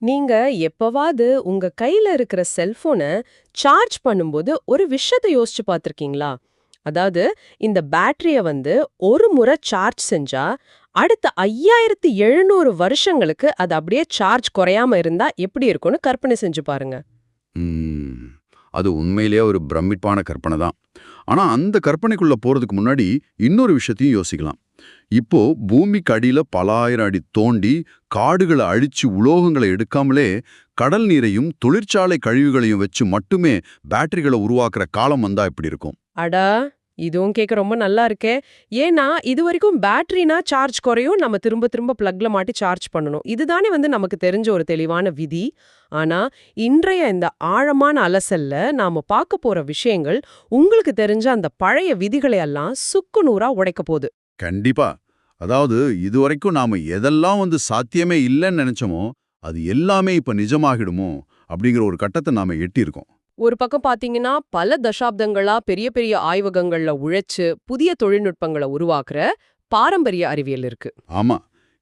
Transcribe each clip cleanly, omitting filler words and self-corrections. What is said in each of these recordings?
நீங்க எப்பவாவது உங்க கையில இருக்கிற செல்போன சார்ஜ் பண்ணும்போது ஒரு விஷயத்த யோசிச்சு பார்த்திருக்கீங்களா? அதாவது இந்த பேட்டரிய ஒரு முறை சார்ஜ் செஞ்சா அடுத்த 5700 வருஷங்களுக்கு அது அப்படியே சார்ஜ் குறையாம இருந்தா எப்படி இருக்கும்னு கற்பனை செஞ்சு பாருங்க. ம். அது உண்மையிலேயே ஒரு பிரமிப்பான கற்பனை தான். ஆனா அந்த கற்பனைக்குள்ள போறதுக்கு முன்னாடி இன்னொரு விஷயத்தையும் யோசிக்கலாம். இப்போ பூமிக்கு அடியில பல ஆயிரம் அடி தோண்டி காடுகளை அழிச்சு உலோகங்களை எடுக்காமலே கடல் நீரையும் தொழிற்சாலை கழிவுகளையும் வச்சு மட்டுமே பேட்டரிகளை உருவாக்குற காலம் வந்தா எப்படி இருக்கும்? அடா! இதுவும் கேட்க ரொம்ப நல்லா இருக்கே. ஏன்னா இதுவரைக்கும் பேட்டரினா சார்ஜ் குறையும், நம்ம திரும்ப திரும்ப பிளக்ல மாட்டி சார்ஜ் பண்ணணும். இதுதானே நமக்கு தெரிஞ்ச ஒரு தெளிவான விதி. ஆனா இன்றைய இந்த ஆழமான அலசல்ல நாம பார்க்க போற விஷயங்கள் உங்களுக்கு தெரிஞ்ச அந்த பழைய விதிகளை எல்லாம் சுக்கு நூறா உடைக்க போகுது. கண்டிப்பா. அதாவது இதுவரைக்கும் நாம எதெல்லாம் சாத்தியமே இல்லைன்னு நினைச்சோமோ அது எல்லாமே இப்ப நிஜமாகிடுமோ அப்படிங்கிற ஒரு கட்டத்தை நாம எட்டியிருக்கோம். ஒரு பக்கம் பாத்தீங்கன்னா பல தசாப்தங்களா பெரிய பெரிய ஆய்வகங்கள்ல உழைச்சு புதிய தொழில்நுட்பங்களை உருவாக்குற பாரம்பரிய அறிவியல் இருக்கு. ஆமா.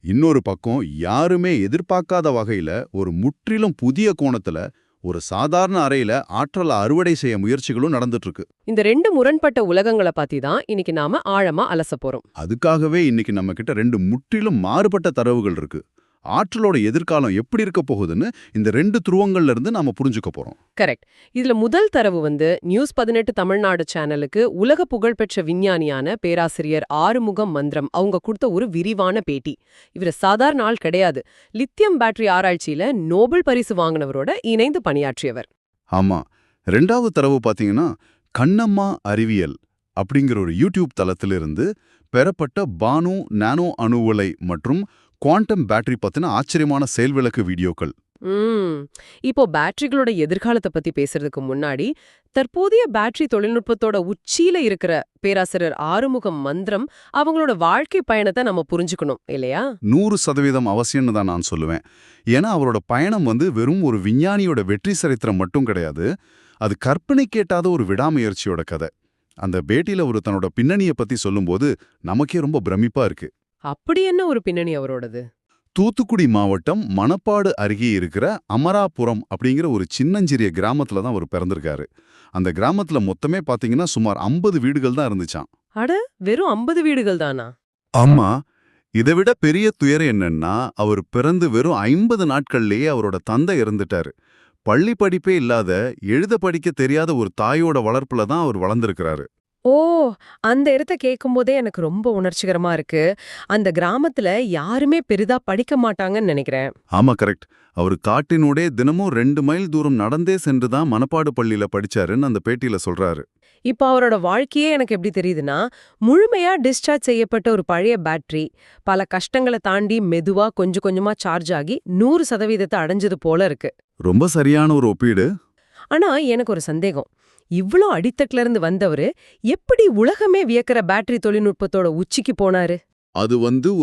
இன்னொரு பக்கம் யாருமே எதிர்பார்க்காத வகையில ஒரு முற்றிலும் புதிய கோணத்துல ஒரு சாதாரண அறையில ஆற்றலை அறுவடை செய்ய முயற்சிகளும் நடந்துட்டு இருக்கு. இந்த ரெண்டு முரண்பட்ட உலகங்களை பத்தி தான் இன்னைக்கு நாம ஆழமா அலச போறோம். அதுக்காகவே இன்னைக்கு நம்ம கிட்ட ரெண்டு முற்றிலும் மாறுபட்ட தரவுகள் இருக்கு. ஆற்றலோட எதிர்காலம் எப்படி இருக்க போகுதுன்னு இந்த ரெண்டு துருவங்கள்ல இருந்து நாம புரிஞ்சுக்க போறோம். கரெக்ட். இதுல முதல் தரவு நியூஸ் 18 தமிழ்நாடு சேனலுக்கு உலக புகழ்பெற்ற விஞ்ஞானியான பேராசிரியர் ஆறுமுகம் மந்திரம் அவங்க கொடுத்த ஒரு விரிவான பேட்டி. இவர் சாதாரண ஆள் கிடையாது. லித்தியம் பேட்டரி ஆராய்ச்சியில நோபல் பரிசு வாங்கினவரோட இணைந்து பணியாற்றியவர். ஆமா. ரெண்டாவது தரவு பாத்தீங்கன்னா கண்ணம்மா அறிவியல் அப்படிங்கிற ஒரு யூடியூப் தளத்திலிருந்து பெறப்பட்ட பானு நானோ அணுவுலை மற்றும் குவாண்டம் பேட்டரி பத்தின ஆச்சரியமான செயல்விளக்கு வீடியோக்கள். இப்போ பேட்டரிகளோட எதிர்காலத்தை பத்தி பேசுறதுக்கு முன்னாடி தற்போதைய பேட்டரி தொழில்நுட்பத்தோட உச்சியில இருக்கிற பேராசிரியர் ஆறுமுகம் மந்திரம் அவங்களோட வாழ்க்கை பயணத்தை நம்ம புரிஞ்சுக்கணும் இல்லையா? 100% அவசியம்னு தான் நான் சொல்லுவேன். ஏன்னா அவரோட பயணம் வெறும் ஒரு விஞ்ஞானியோட வெற்றி சரித்திரம் மட்டும் கிடையாது. அது கற்பனை கேட்டாத ஒரு விடாமுயற்சியோட கதை. அந்த பேட்டியில ஒரு தன்னோட பின்னணியை பத்தி சொல்லும்போது நமக்கே ரொம்ப பிரமிப்பா இருக்கு. அப்படி என்ன ஒரு பின்னணி அவரோடது? தூத்துக்குடி மாவட்டம் மணப்பாடு அருகே இருக்கிற அமராபுரம் அப்படிங்கிற ஒரு சின்னஞ்சிறிய கிராமத்துல தான் அவர் பிறந்திருக்காரு. அந்த கிராமத்துல மொத்தமே பாத்தீங்கன்னா சுமார் 50 வீடுகள் தான் இருந்துச்சாம். அட, வெறும் 50 வீடுகள் தானா? ஆமா. இதை விட பெரிய துயரம் என்னன்னா அவர் பிறந்து வெறும் 50 நாட்கள்லயே அவரோட தந்தை இறந்துட்டாரு. பள்ளி படிப்பே இல்லாத எழுத படிக்க தெரியாத ஒரு தாயோட வளர்ப்புல தான் அவர் வளர்ந்திருக்கிறாரு. ஓ! அந்த இடத்த கேட்கும்போதே எனக்கு ரொம்ப உணர்ச்சிகரமா இருக்கு. அந்த கிராமத்துல யாருமே பெரிதா படிக்க மாட்டாங்கன்னு நினைக்கிறேன். ஆமா, கரெக்ட். அவரு காட்டினூடே தினமும் 2 மைல் தூரம் நடந்தே சென்று தான் மணப்பாடு பள்ளியில படிச்சாருன்னு அந்த பேட்டியில சொல்றாரு. இப்ப அவரோட வாழ்க்கையே எனக்கு எப்படி தெரியுதுன்னா, முழுமையா டிஸ்சார்ஜ் செய்யப்பட்ட ஒரு பழைய பேட்டரி, பல கஷ்டங்கள தாண்டி மெதுவா கொஞ்சம் கொஞ்சமா சார்ஜ் ஆகி 100% அடைஞ்சது போல இருக்கு. ரொம்ப சரியான ஒரு ஒப்பீடு. ஆனா எனக்கு ஒரு சந்தேகம். இவ்ளோ அடித்தட்டுல இருந்து வந்தவரு எப்படி உலகமே வியக்கிற பேட்டரி தொழில்நுட்பத்தோட உச்சிக்கு போனாரு? அது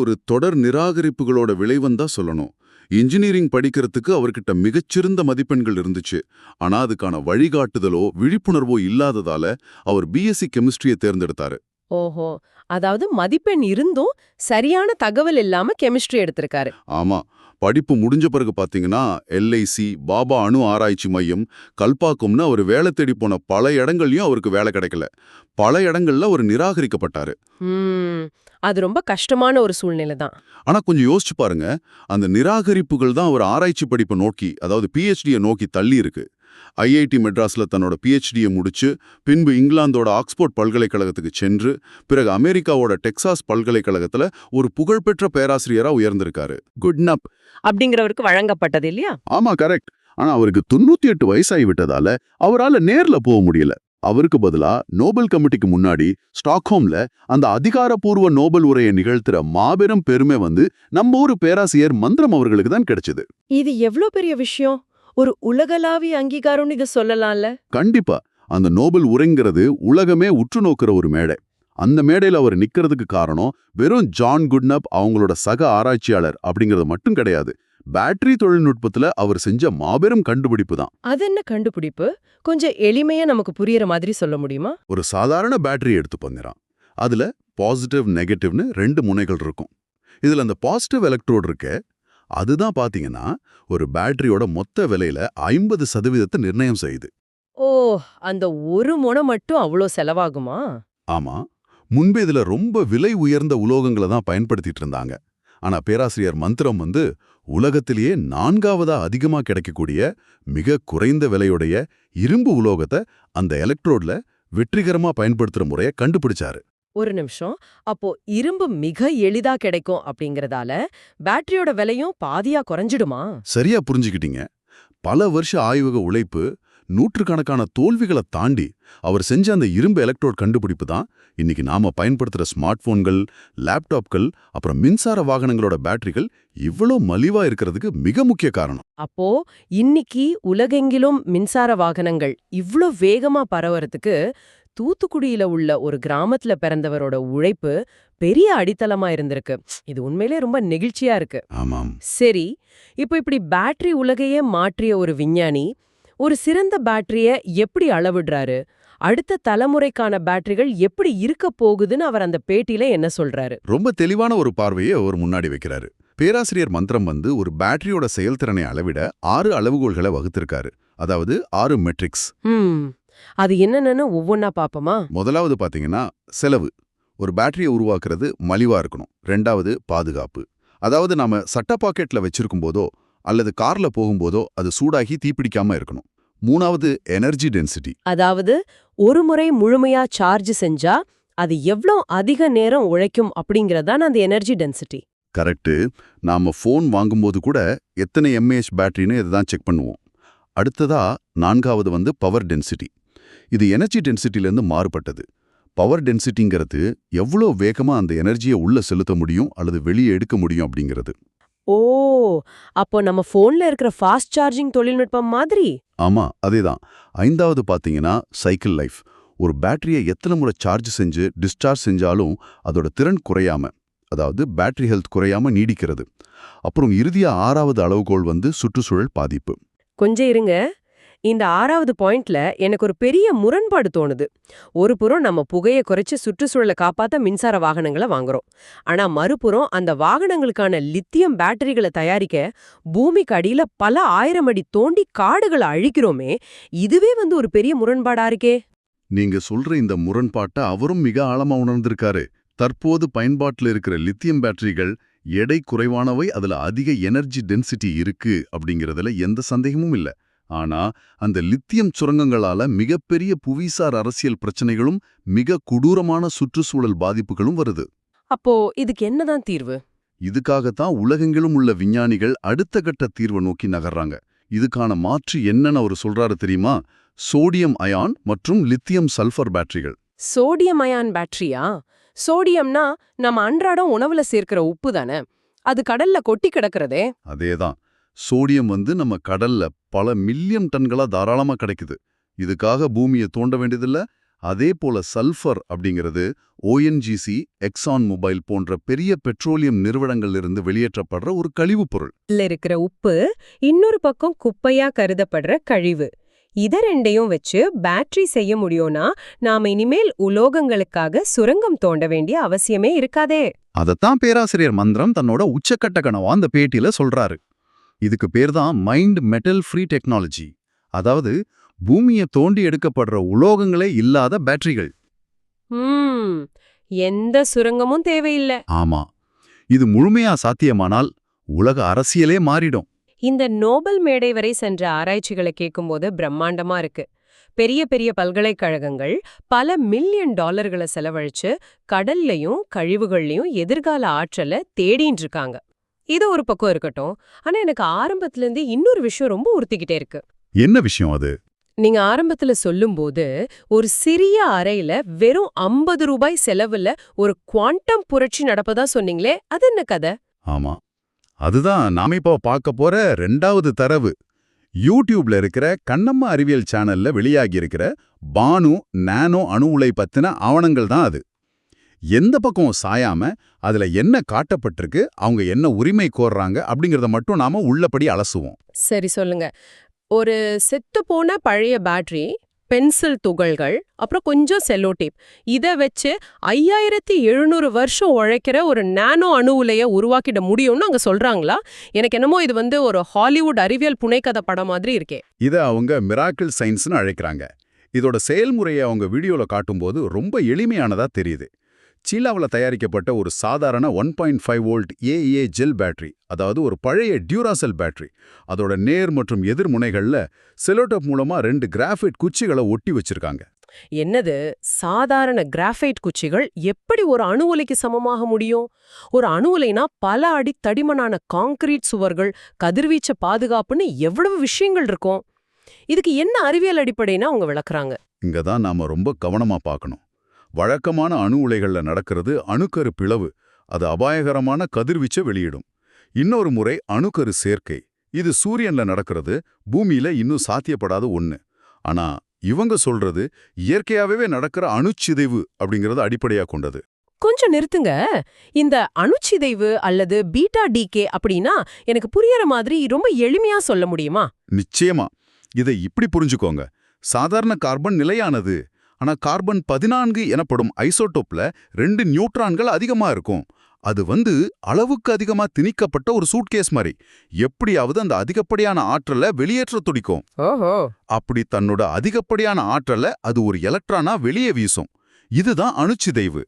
ஒரு தொடர் நிராகரிப்புகளோட விளைவந்தா சொல்லணும். இன்ஜினியரிங் படிக்கிறதுக்கு அவர்கிட்ட மிகச்சிறந்த மதிப்பெண்கள் இருந்துச்சு. ஆனா அதுக்கான வழிகாட்டுதலோ விழிப்புணர்வோ இல்லாததால அவர் பிஎஸ்சி கெமிஸ்ட்ரியை தேர்ந்தெடுத்தாரு. ஓஹோ! அதாவது மதிப்பெண் இருந்தும் சரியான தகவல் இல்லாம கெமிஸ்ட்ரி எடுத்திருக்காரு. ஆமா. படிப்பு முடிஞ்ச பிறகு பாத்தீங்கன்னா எல்ஐசி, பாபா அணு ஆராய்ச்சி மையம், கல்பாக்கம்னு அவர் வேலை தேடி போன பல இடங்கள்லயும் அவருக்கு வேலை கிடைக்கல. பல இடங்கள்ல அவர் நிராகரிக்கப்பட்டாரு. அது ரொம்ப கஷ்டமான ஒரு சூழ்நிலை தான். ஆனா கொஞ்சம் யோசிச்சு பாருங்க. அந்த நிராகரிப்புகள் தான் அவர் ஆராய்ச்சி படிப்பை நோக்கி, அதாவது பிஹெச்டியை நோக்கி தள்ளி இருக்கு. ஐஐடி மெட்ராஸ்ல தன்னோட பிஹெச்டியை முடிச்சு பின்பு இங்கிலாந்தோட ஆக்ஸ்போர்ட் பல்கலைக்கழகத்துக்கு சென்று பிறகு அமெரிக்காவோட டெக்சாஸ் பல்கலைக்கழகத்துல ஒரு புகழ்பெற்ற பேராசிரியரா உயர்ந்திருக்காரு. குட்னப் அப்படிங்கிறவருக்கு வழங்கப்பட்டது இல்லையா? ஆமா, கரெக்ட். ஆனா அவருக்கு 98 வயசாகி விட்டதால அவரால நேர்ல போக முடியல. அவருக்கு பதிலா நோபல் கமிட்டிக்கு முன்னாடி ஸ்டாக்ஹோம்ல அந்த அதிகாரப்பூர்வ நோபல் உரையை நிகழ்த்துற மாபெரும் பெருமை நம்ம ஊரு பேராசிரியர் மந்திரம் அவர்களுக்கு தான் கிடைச்சது. இது எவ்ளோ பெரிய விஷயம்! ஒரு உலகளாவிய அங்கீகாரம்னு இத சொல்லலாம்ல? கண்டிப்பா. அந்த நோபல் உரைங்கிறது உலகமே உற்று நோக்கிற ஒரு மேடை. அந்த மேடையில அவர் நிக்கிறதுக்கு காரணம் வெறும் ஜான் குட்னப் அவங்களோட சக ஆராய்ச்சியாளர் அப்படிங்கறது மட்டும் கிடையாது. பேட்டரி தொழில்நுட்பத்துல அவர் செஞ்ச மாபெரும் கண்டுபிடிப்பு தான். அது என்ன கண்டுபிடிப்பு? கொஞ்சம் எளிமையா நமக்கு புரியுற மாதிரி சொல்ல முடியுமா? ஒரு சாதாரண பேட்டரி எடுத்து பண்ணுறான். அதுல பாசிட்டிவ் நெகட்டிவ்னு 2 முனைகள் இருக்கும். இதுல அந்த பாசிட்டிவ் எலக்ட்ரோடு இருக்க அதுதான் பாத்தீங்கன்னா ஒரு பேட்டரியோட மொத்த விலையில 50% நிர்ணயம் செய்யுது. ஓ, அந்த ஒரு முனை மட்டும் அவ்ளோ செலவாகுமா? ஆமா, முன்பு இதுல ரொம்ப விலை உயர்ந்த உலோகங்களை தான் பயன்படுத்திட்டு இருந்தாங்க. ஆனா பேராசிரியர் மந்த்ரம் உலகத்திலேயே 4ஆவதா அதிகமா கிடைக்கக்கூடிய மிக குறைந்த விலையுடைய இரும்பு உலோகத்தை அந்த எலக்ட்ரோட்ல வெற்றிகரமா பயன்படுத்துற முறையை கண்டுபிடிச்சாரு. ஒரு நிமிஷம். அப்போ இரும்பு மிக எளிதா கிடைக்கும் அப்படிங்கறதால பேட்டரியோட விலையும் பாதியா குறைஞ்சிடுமா? சரியா புரிஞ்சுக்கிட்டீங்க. பல வருஷ ஆய்வக உழைப்பு, நூற்றுக்கணக்கான தோல்விகளை தாண்டி அவர் செஞ்ச அந்த இரும்பு எலக்ட்ரோட் கண்டுபிடிப்பு தான் இன்னைக்கு நாம பயன்படுத்துற ஸ்மார்ட் போன்கள், லேப்டாப்கள், அப்புறம் மின்சார வாகனங்களோட பேட்டரிகள் இவ்வளோ மலிவா இருக்கிறதுக்கு மிக முக்கிய காரணம். அப்போ இன்னைக்கு உலகெங்கிலும் மின்சார வாகனங்கள் இவ்ளோ வேகமா பரவறதுக்கு தூத்துக்குடியில உள்ள ஒரு கிராமத்துல பிறந்தவரோட உழைப்பு பெரிய அடித்தளமா இருந்திருக்கு. இது உண்மையிலே ரொம்ப நெகிழ்ச்சியா இருக்கு. ஆமாம். சரி, இப்போ இப்படி பேட்டரி உலகையே மாற்றிய ஒரு விஞ்ஞானி ஒரு சிறந்த பேட்டரிய எப்படி அளவிடுறாரு? அடுத்த தலைமுறைக்கான பேட்டரிகள் எப்படி இருக்க போகுதுன்னு அவர் அந்த பேட்டியில என்ன சொல்றாரு? ரொம்ப தெளிவான ஒரு பார்வையை அவர் முன்னாடி வைக்கிறாரு. பேராசிரியர் மந்த்ரம் ஒரு பேட்டரியோட செயல்திறனை அளவிட 6 அளவுகோல்களை வகுத்திருக்காரு. அதாவது 6 மெட்ரிக்ஸ். அது என்னன்னு ஒவ்வொன்னா பாப்போமா? முதலாவது பாத்தீங்கன்னா செலவு. ஒரு பேட்டரியை உருவாக்குறது மலிவா இருக்கணும். 2வது பாதுகாப்பு. அதாவது நாம சட்ட பாக்கெட்ல வச்சிருக்கும் போதோ அல்லது கார்ல போகும்போதோ அது சூடாகி தீப்பிடிக்காம இருக்கணும். 3வது எனர்ஜி டென்சிட்டி. அதாவது ஒரு முறை முழுமையா சார்ஜ் செஞ்சா அது எவ்ளோ அதிக நேரம் உழைக்கும் அப்படிங்கறதான் அந்த எனர்ஜி டென்சிட்டி. கரெக்ட். நாம ஃபோன் வாங்கும்போது கூட எத்தனை எம்ஏஹெச் பேட்டரின்னு இதுதான் செக் பண்ணுவோம். அடுத்ததா 4வது பவர் டென்சிட்டி. இது எனர்ஜி டென்சிட்டிலேருந்து மாறுபட்டது. பவர் டென்சிட்டிங்கிறது எவ்வளோ வேகமா அந்த எனர்ஜியை உள்ள செலுத்த முடியும் அல்லது வெளியே எடுக்க முடியும் அப்படிங்கிறது. ஓ, அப்போ நம்ம போன்ல இருக்கிற ஃபாஸ்ட் சார்ஜிங் தொழில்நுட்பம் மாதிரி? ஆமா, அதேதான். 5வது பாத்தீங்கன்னா சைக்கிள் லைஃப். ஒரு பேட்டரியை எத்தனை முறை சார்ஜ் செஞ்சு டிஸ்சார்ஜ் செஞ்சாலும் அதோட திறன் குறையாம, அதாவது பேட்டரி ஹெல்த் குறையாம நீடிக்கிறது. அப்புறம் இறுதியா 6வது அளவுகோல் சுற்றுச்சூழல் பாதிப்பு. கொஞ்சம் இருங்க. இந்த 6வது பாயிண்ட்ல எனக்கு ஒரு பெரிய முரண்பாடு தோணுது. ஒரு புறம் நம்ம புகையை குறைச்சு சுற்றுச்சூழலை காப்பாத்த மின்சார வாகனங்களை வாங்குறோம். ஆனா மறுபுறம் அந்த வாகனங்களுக்கான லித்தியம் பேட்டரிகளை தயாரிக்க பூமிக்கு அடியில பல 1000 அடி தோண்டி காடுகளை அழிக்கிறோமே. இதுவே ஒரு பெரிய முரண்பாடா இருக்கே. நீங்க சொல்ற இந்த முரண்பாட்டை அவரும் மிக ஆழமா உணர்ந்திருக்காரு. தற்போது பயன்பாட்டில் இருக்கிற லித்தியம் பேட்டரிகள் எடை குறைவானவை, அதுல அதிக எனர்ஜி டென்சிட்டி இருக்கு அப்படிங்கிறதுல எந்த சந்தேகமும் இல்ல. ஆனா அந்த லித்தியம் சுரங்கங்களால மிகப்பெரிய புவிசார் அரசியல் பிரச்சனைகளும் மிக கொடூரமான சுற்றுச்சூழல் பாதிப்புகளும் வருது. அப்போ இதுக்கு என்னதான் தீர்வு? இதுக்காகத்தான் உலகெங்கிலும் உள்ள விஞ்ஞானிகள் அடுத்த கட்ட தீர்வை நோக்கி நகர்றாங்க. இதுக்கான மாற்று என்னன்னு அவர் சொல்றாரு தெரியுமா? சோடியம் அயான் மற்றும் லித்தியம் சல்ஃபர் பேட்டரிகள். சோடியம் அயான் பேட்டரியா? சோடியம்னா நம்ம அன்றாடம் உணவுல சேர்க்கிற உப்பு தானே? அது கடல்ல கொட்டி கிடக்கிறதே. அதேதான். சோடியம் நம்ம கடல்ல பல மில்லியன் டன்களா தாராளமா கிடைக்குது. இதுக்காக பூமியை தோண்ட வேண்டியதில்ல. அதே போல சல்ஃபர் அப்படிங்கிறது ONGC, எக்ஸான் மொபைல் போன்ற பெரிய பெட்ரோலியம் நிறுவனங்களிலிருந்து வெளியேற்றப்படுற ஒரு கழிவுப் பொருள். இதுல இருக்கிற உப்பு இன்னொரு பக்கம் குப்பையா கருதப்படுற கழிவு. இத ரெண்டையும் வச்சு பேட்டரி செய்ய முடியும்னா நாம இனிமேல் உலோகங்களுக்காக சுரங்கம் தோண்ட வேண்டிய அவசியமே இருக்காதே. அதத்தான் பேராசிரியர் மந்த்ரம் தன்னோட உச்சக்கட்ட கனவா அந்த பேட்டியில சொல்றாரு. இதுக்கு பேர் தான் மைண்ட் மெட்டல் ஃப்ரீ டெக்னாலஜி. அதாவது பூமியை தோண்டி எடுக்கப்படுற உலோகங்களே இல்லாத பேட்டரிகள். எந்த சுரங்கமும் தேவையில்லை. ஆமா, இது முழுமையா சாத்தியமானால் உலக அரசியலே மாறிடும். இந்த நோபல் மேடை வரை சென்ற ஆராய்ச்சிகளை கேட்கும்போது பிரம்மாண்டமா இருக்கு. பெரிய பெரிய பல்கலைக்கழகங்கள் பல மில்லியன் டாலர்களை செலவழிச்சு கடல்லையும் கழிவுகள்லையும் எதிர்கால ஆற்றலை தேடின்னு இருக்காங்க. இது ஒரு பக்கம் இருக்கட்டும். ஆனா எனக்கு ஆரம்பத்துல இருந்து இன்னொரு விஷயம் ரொம்ப உறுத்திக்கிட்டே இருக்கு. என்ன விஷயம் அது? நீங்க ஆரம்பத்துல சொல்லும்போது ஒரு சிறிய அறையில வெறும் 50 ரூபாய் செலவுல ஒரு குவாண்டம் புரட்சி நடப்பதா சொன்னீங்களே, அது என்ன கதை? ஆமா, அதுதான் நாம இப்போ பார்க்க போற 2வது தரவு. யூடியூப்ல இருக்கிற கண்ணம்மா அறிவியல் சேனல்ல வெளியாகி இருக்கிற பானு நானோ அணு உலை பத்தின ஆவணங்கள் தான் அது. எந்த பக்கம் சாயாம அதுல என்ன காட்டப்பட்டிருக்கு, அவங்க என்ன உரிமை கோர்றாங்க அப்படிங்கறத மட்டும் நாம உள்ளபடி அலசுவோம். சரி, சொல்லுங்க. ஒரு செத்து போன பழைய பேட்டரி பென்சில் துகள்கள், அப்புறம் கொஞ்சம் செல்லோ டேப். இதை வச்சு 5700 வருஷம் உழைக்கிற ஒரு நானோ அணு உலையை உருவாக்கிட முடியும்னு அங்க சொல்றாங்களா? எனக்கு என்னமோ இது ஒரு ஹாலிவுட் அறிவியல் புனைக்கதை படம் மாதிரி இருக்கே. இதை அவங்க மிராக்கிள் சயின்ஸ்னு அழைக்கிறாங்க. இதோட செயல்முறையை அவங்க வீடியோல காட்டும்போது ரொம்ப எளிமையானதா தெரியுது. சீனாவில் தயாரிக்கப்பட்ட ஒரு சாதாரண 1.5 வோல்ட் ஏஏ ஜெல் பேட்டரி, அதாவது ஒரு பழைய டியூராசெல் பேட்டரி, அதோட நேர் மற்றும் எதிர் முனைகள்ல செலோடேப் மூலமா 2 கிராஃபைட் குச்சிகளை ஒட்டி வச்சிருக்காங்க. என்னது, சாதாரண கிராஃபைட் குச்சிகள் எப்படி ஒரு அணு உலைக்கு சமமாக முடியும்? ஒரு அணு உலைனா பல அடி தடிமனான காங்கிரீட் சுவர்கள், கதிர்வீச்ச பாதுகாப்புன்னு எவ்வளவு விஷயங்கள் இருக்கும். இதுக்கு என்ன அறிவியல் அடிப்படைனா அவங்க விளக்குறாங்க. இங்க தான் நாம ரொம்ப கவனமா பார்க்கணும். வழக்கமான அணு உலைகள்ல நடக்கிறது அணுக்கரு பிளவு, அது அபாயகரமான கதிர்வீச்சை வெளியிடும். இன்னொரு முறை அணுக்கரு சேர்க்கை, இது சூரியன்ல நடக்கிறது, பூமியில இன்னும் சாத்தியப்படாத ஒண்ணு. ஆனா இவங்க சொல்றது இயற்கையாவே நடக்கிற அணுச்சிதைவு அப்படிங்கறது அடிப்படையா கொண்டது. கொஞ்சம் நிறுத்துங்க. இந்த அணுச்சிதைவு அல்லது பீட்டா டிகே அப்படின்னா எனக்கு புரியற மாதிரி ரொம்ப எளிமையா சொல்ல முடியுமா? நிச்சயமா. இதை இப்படி புரிஞ்சுக்கோங்க. சாதாரண கார்பன் நிலையானது. ஆனா கார்பன் 14 எனப்படும் ஐசோடோப்ல 2 நியூட்ரான்கள் அதிகமா இருக்கும். அது அளவுக்கு அதிகமா திணிக்கப்பட்ட ஒரு சூட்கேஸ் மாதிரி. எப்படியாவது அந்த அதிகப்படியான ஆற்றலை வெளியேற்ற துடிக்கும். ஓஹோ. அப்படி தன்னோட அதிகப்படியான ஆற்றலை அது ஒரு எலக்ட்ரானா வெளியே வீசும். இதுதான் அணுச்சிதைவு.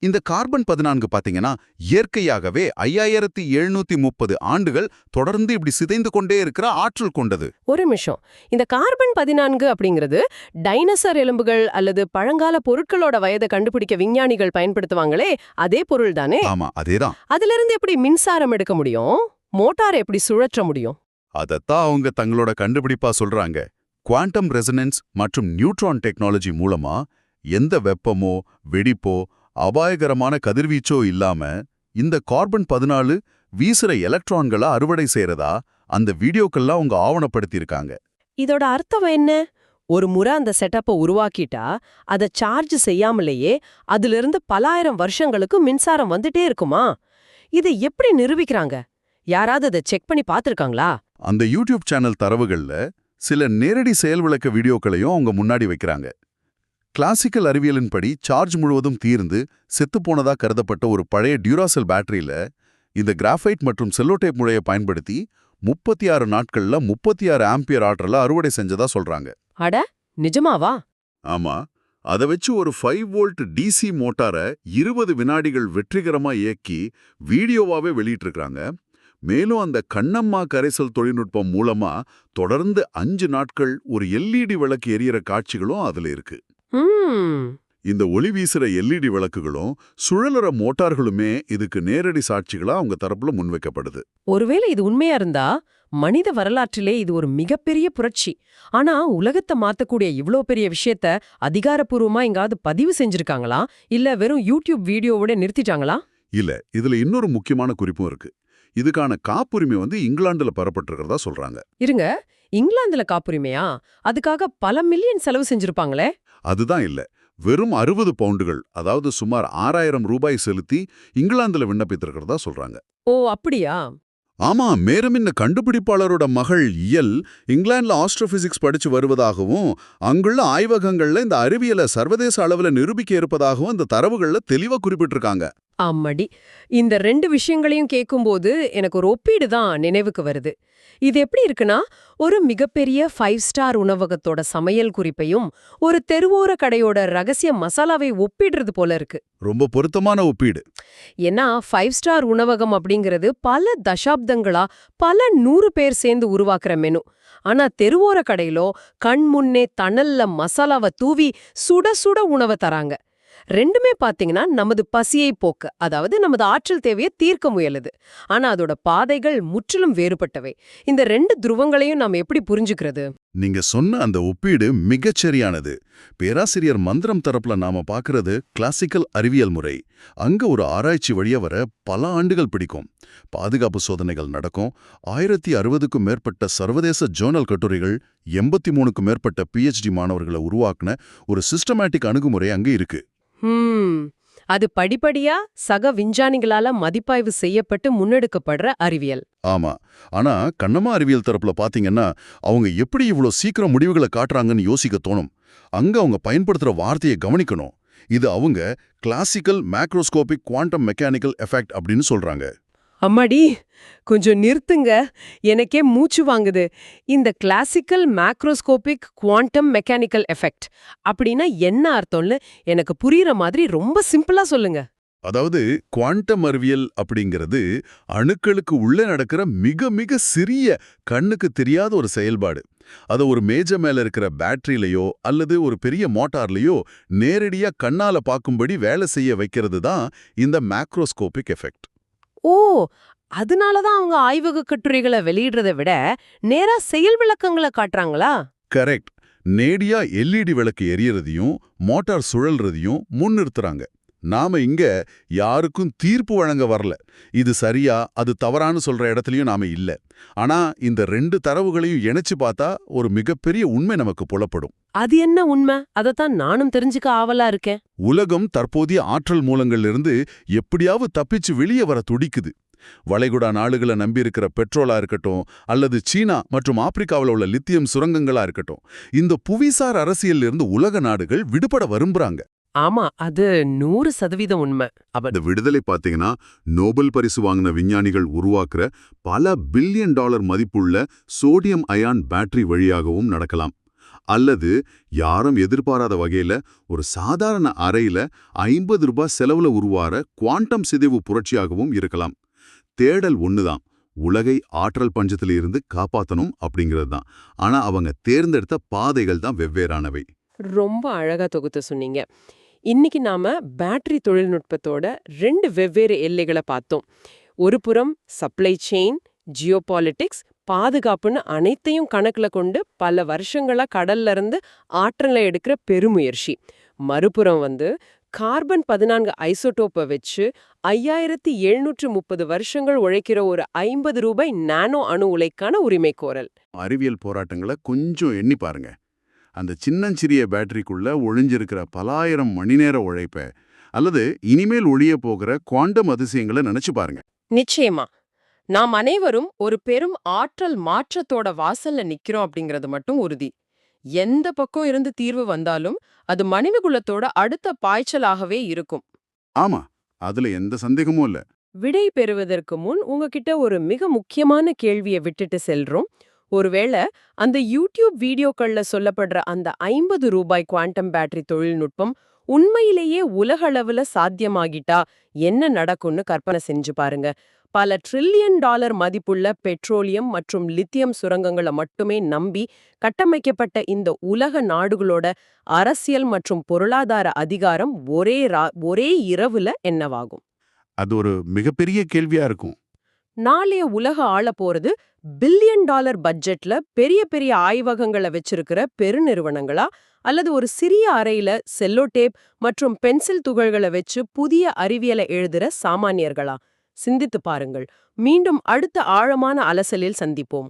இந்த கார்பன் 14 பாத்தீங்கன்னா இயற்கையாகவே 5730 ஆண்டுகள் தொடர்ந்து இப்படி சிதைந்து கொண்டே இருக்கிற ஆற்றல் கொண்டது. ஒரு நிமிஷம். இந்த கார்பன் 14 அப்படிங்கிறது டைனோசர் எலும்புகள் அல்லது பழங்கால பொருட்களோட வயதை கண்டுபிடிக்க விஞ்ஞானிகள் பயன்படுத்துவாங்களே, அதே பொருள் தானே? ஆமா, அதேதான். அதுல இருந்து எப்படி மின்சாரம் எடுக்க முடியும்? மோட்டார் எப்படி சுழற்ற முடியும்? அதத்தான் அவங்க தங்களோட கண்டுபிடிப்பா சொல்றாங்க. குவாண்டம் ரெசனன்ஸ் மற்றும் நியூட்ரான் டெக்னாலஜி மூலமா எந்த வெப்பமோ வெடிப்போ அபாயகரமான கதிர்வீச்சோ இல்லாம இந்த கார்பன் 14 வீசுற எலக்ட்ரான்களை அறுவடை செய்யறதா அந்த வீடியோக்கெல்லாம் அவங்க ஆவணப்படுத்தியிருக்காங்க. இதோட அர்த்தம் என்ன? ஒரு முறை அந்த செட்டப்பை உருவாக்கிட்டா அதை சார்ஜ் செய்யாமலேயே அதிலிருந்து பலாயிரம் வருஷங்களுக்கு மின்சாரம் வந்துட்டே இருக்குமா? இதை எப்படி நிரூபிக்கிறாங்க? யாராவது அதை செக் பண்ணி பார்த்திருக்காங்களா? அந்த யூடியூப் சேனல் தரவுகள்ல சில நேரடி செயல் விளக்க வீடியோக்களையும் அவங்க முன்னாடி வைக்கிறாங்க. கிளாசிக்கல் அறிவியலின்படி சார்ஜ் முழுவதும் தீர்ந்து செத்துப்போனதா கருதப்பட்ட ஒரு பழைய டியூராசெல் பேட்டரியில இந்த கிராஃபைட் மற்றும் செல்லோடேப் முறையை பயன்படுத்தி 36 நாட்கள்ல 36 ஆம்பியர் ஆற்றலை அறுவடை செஞ்சதா சொல்றாங்க. அட, நிஜமாவா? ஆமா. அதை வச்சு ஒரு 5 வோல்ட் டிசி மோட்டாரை 20 வினாடிகள் வெற்றிகரமா இயக்கி வீடியோவாவே வெளியிட்டிருக்காங்க. மேலும் அந்த கண்ணம்மா கரைசல் தொழில்நுட்பம் மூலமா தொடர்ந்து 5 நாட்கள் ஒரு எல்இடி விளக்கு எரியற காட்சிகளும் அதுல இருக்கு. இந்த ஒளி வீசுற எல்இடி விளக்குகளும் சுழலுற மோட்டார்களுமே இதுக்கு நேரடி சாட்சிகளா அவங்க தரப்புல முன்வைக்கப்படுது. ஒருவேளை இது உண்மையா இருந்தா மனித வரலாற்றிலே இது ஒரு மிகப்பெரிய புரட்சி. ஆனா உலகத்தை மாத்தக்கூடிய இவ்ளோ பெரிய விஷயத்த அதிகாரப்பூர்வமா எங்காவது பதிவு செஞ்சிருக்காங்களா? இல்ல வெறும் யூடியூப் வீடியோவோட நிறுத்திட்டாங்களா? இல்ல, இதுல இன்னொரு முக்கியமான குறிப்பும் இருக்கு. இதுக்கான காப்புரிமை இங்கிலாந்துல பெறப்பட்டிருக்கிறதா சொல்றாங்க. இருங்க, இங்கிலாந்துல காப்புரிமையா? அதுக்காக பல மில்லியன் செலவு செஞ்சிருப்பாங்களே. அதுதான் இல்ல. வெறும் 60 பவுண்டுகள், அதாவது சுமார் 6000 ரூபாய் செலுத்தி இங்கிலாந்துல விண்ணப்பித்திருக்கிறதா சொல்றாங்க. ஓ, அப்படியா? ஆமா, மேலும் இந்த கண்டுபிடிப்பாளரோட மகள் இயல் இங்கிலாந்துல ஆஸ்ட்ரோபிசிக்ஸ் படிச்சு வருவதாகவும் அங்குள்ள ஆய்வகங்கள்ல இந்த அறிவியலை சர்வதேச அளவுல நிரூபிக்க இருப்பதாகவும் இந்த தரவுகள்ல தெளிவா குறிப்பிட்டிருக்காங்க. ஆமாடி. இந்த 2 விஷயங்களையும் கேட்கும்போது எனக்கு ஒரு ஒப்பீடு தான் நினைவுக்கு வருது. இது எப்படி இருக்குன்னா, ஒரு மிகப்பெரிய 5 ஸ்டார் உணவகத்தோட சமையல் குறிப்பையும் ஒரு தெருவோர கடையோட ரகசிய மசாலாவை ஒப்பிடுறது போல இருக்கு. ரொம்ப பொருத்தமான ஒப்பீடு. ஏன்னா 5 ஸ்டார் உணவகம் அப்படிங்கிறது பல தசாப்தங்களா பல 100 பேர் சேர்ந்து உருவாக்குற மெனு. ஆனா தெருவோர கடையிலோ கண் முன்னே தணல்ல மசாலாவை தூவி சுட சுட உணவை தராங்க. ரெண்டுமே பாத்தீங்கன்னா நமது பசியை போக்க, அதாவது நமது ஆற்றல் தேவையை தீர்க்க முயலுது. ஆனா அதோட பாதைகள் முற்றிலும் வேறுபட்டவை. இந்த 2 துருவங்களையும் நாம் எப்படி புரிஞ்சுக்கிறது? நீங்க சொன்ன அந்த ஒப்பீடு மிகச்சரியானது. பேராசிரியர் மந்திரம் தரப்புல நாம பாக்குறது கிளாசிக்கல் அறிவியல் முறை. அங்க ஒரு ஆராய்ச்சி வழியா வர பல ஆண்டுகள் பிடிக்கும். பாதுகாப்பு சோதனைகள் நடக்கும். 1060க்கும் மேற்பட்ட சர்வதேச ஜேர்னல் கட்டுரைகள், 83க்கும் மேற்பட்ட PhD மாணவர்களை உருவாக்குன ஒரு சிஸ்டமேட்டிக் அணுகுமுறை அங்க இருக்கு. அது படிப்படியா சக விஞ்ஞானிகளால மதிப்பாய்வு செய்யப்பட்டு முன்னெடுக்கப்படுற அறிவியல். ஆமா. ஆனா கண்ணம்மா அறிவியல் தரப்புல பாத்தீங்கன்னா அவங்க எப்படி இவ்ளோ சீக்கிரம் முடிவுகளை காட்டுறாங்கன்னு யோசிக்க தோணும். அங்க அவங்க பயன்படுத்துற வார்த்தையை கவனிக்கணும். இது அவங்க classical macroscopic quantum mechanical effect அப்படின்னு சொல்றாங்க. அம்மாடி, கொஞ்சம் நிறுத்துங்க. எனக்கே மூச்சு வாங்குது. இந்த classical macroscopic quantum mechanical effect அப்படின்னா என்ன அர்த்தம்னு எனக்கு புரியுற மாதிரி ரொம்ப சிம்பிளா சொல்லுங்க. அதாவது குவாண்டம் அறிவியல் அப்படிங்கிறது அணுக்களுக்கு உள்ளே நடக்கிற மிக மிக சிறிய கண்ணுக்கு தெரியாத ஒரு செயல்பாடு. அதை ஒரு மேஜை மேல இருக்கிற பேட்டரியிலையோ அல்லது ஒரு பெரிய மோட்டார்லயோ நேரடியா கண்ணால பார்க்கும்படி வேலை செய்ய வைக்கிறது தான் இந்த மேக்ரோஸ்கோபிக் எஃபெக்ட். ஓ, அதனாலதான் அவங்க ஆய்வக கட்டுரைகளை வெளியிடுறதை விட நேரா செயல் விளக்கங்களை காட்டுறாங்களா? கரெக்ட். நேடியா எல்இடி விளக்கு எரியறதையும் மோட்டார் சுழல்றதையும் முன்னிறுத்துறாங்க. நாம இங்க யாருக்கும் தீர்ப்பு வழங்க வரல. இது சரியா அது தவறான்னு சொல்ற இடத்துலயும் நாம இல்ல. ஆனா இந்த ரெண்டு தரவுகளையும் இணைச்சு பார்த்தா ஒரு மிகப்பெரிய உண்மை நமக்கு புலப்படும். அது என்ன உண்மை? அதத்தான் நானும் தெரிஞ்சுக்க ஆவலா இருக்கேன். உலகம் தற்போதைய ஆற்றல் மூலங்கள்ல எப்படியாவது தப்பிச்சு வெளியே வர துடிக்குது. வளைகுடா நாடுகளை நம்பியிருக்கிற பெட்ரோலா இருக்கட்டும் அல்லது சீனா மற்றும் ஆப்பிரிக்காவில் உள்ள லித்தியம் சுரங்கங்களா இருக்கட்டும், இந்த புவிசார் அரசியல்ல இருந்து உலக நாடுகள் விடுபட விரும்புறாங்க. ஆமா, அது 100% உண்மை. இந்த விடுதலை பாத்தீங்கன்னா நோபல் பரிசு வாங்கின விஞ்ஞானிகள் உருவாக்குற பல பில்லியன் டாலர் மதிப்புள்ள சோடியம் அயான் பேட்டரி வழியாகவும் நடக்கலாம். அல்லது யாரும் எதிர்பாராத வகையில ஒரு சாதாரண அறையில 50 ரூபாய் செலவுல உருவார குவாண்டம் சிதைவு புரட்சியாகவும் இருக்கலாம். தேடல் ஒண்ணுதான், உலகை ஆற்றல் பஞ்சத்திலிருந்து காப்பாத்தணும் அப்படிங்கிறது தான். ஆனா அவங்க தேர்ந்தெடுத்த பாதைகள் தான் வெவ்வேறானவை. ரொம்ப அழகா தொகுத்து சொன்னீங்க. இன்னைக்கு நாம பேட்டரி தொழில்நுட்பத்தோட 2 வெவ்வேறு எல்லைகளை பார்த்தோம். ஒரு புறம் சப்ளை செயின், ஜியோபாலிட்டிக்ஸ், பாதுகாப்புன்னு அனைத்தையும் கணக்குல கொண்டு பல வருஷங்களா கடல்ல இருந்து ஆற்றலை எடுக்கிற பெருமுயற்சி. மறுபுறம் கார்பன் 14 ஐசோடோப்பை வச்சு 5730 வருஷங்கள் உழைக்கிற ஒரு 50 ரூபாய் நானோ அணு உலைக்கான உரிமை கோரல். அறிவியல் போராட்டங்களை கொஞ்சம் எண்ணி பாருங்க. அந்த சின்னஞ்சிறிய பேட்டரிக்குள்ள ஒளிஞ்சிருக்கிற பலாயிரம் மணி நேர உழைப்ப அல்லது இனிமேல் ஒழிய போகிற குவாண்டம் அதிசயங்களை நினைச்சு பாருங்க. நிச்சயமா நாம் அனைவரும் ஒரு பெரும் ஆற்றல் மாற்றத்தோட வாசல்ல நிக்கிறோம் அப்படிங்கிறது மட்டும் உறுதி. எந்த பக்கம் இருந்து தீர்வு வந்தாலும் அது மனிதகுலத்தோட அடுத்த பாய்ச்சலாகவே இருக்கும். ஆமா, அதுல எந்த சந்தேகமும் இல்ல. விடை பெறுவதற்கு முன் உங்ககிட்ட ஒரு மிக முக்கியமான கேள்வியை விட்டுட்டு செல்றோம். ஒருவேளை அந்த யூடியூப் வீடியோக்கள்ல சொல்லப்படுற அந்த 50 ரூபாய் குவாண்டம் பேட்டரி தொழில்நுட்பம் உண்மையிலேயே உலகளவுல சாத்தியமாகிட்டா என்ன நடக்கும்னு கற்பனை செஞ்சு பாருங்க. பல ட்ரில்லியன் டாலர் மதிப்புள்ள பெட்ரோலியம் மற்றும் லித்தியம் சுரங்கங்களை மட்டுமே நம்பி கட்டமைக்கப்பட்ட இந்த உலக நாடுகளோட அரசியல் மற்றும் பொருளாதார அதிகாரம் ஒரே இரவுல என்னவாகும்? அது ஒரு மிகப்பெரிய கேள்வியா இருக்கும். நாளைய உலக ஆள போறது பில்லியன் டாலர் பட்ஜெட்ல பெரிய பெரிய ஆய்வகங்களை வச்சிருக்கிற பெருநிறுவனங்களா, அல்லது ஒரு சிறிய அறையில செல்லோ டேப் மற்றும் பென்சில் துகள்களை வச்சு புதிய அறிவியலை எழுதுற சாமானியர்களா? சிந்தித்து பாருங்கள். மீண்டும் அடுத்த ஆழமான அலசலில் சந்திப்போம்.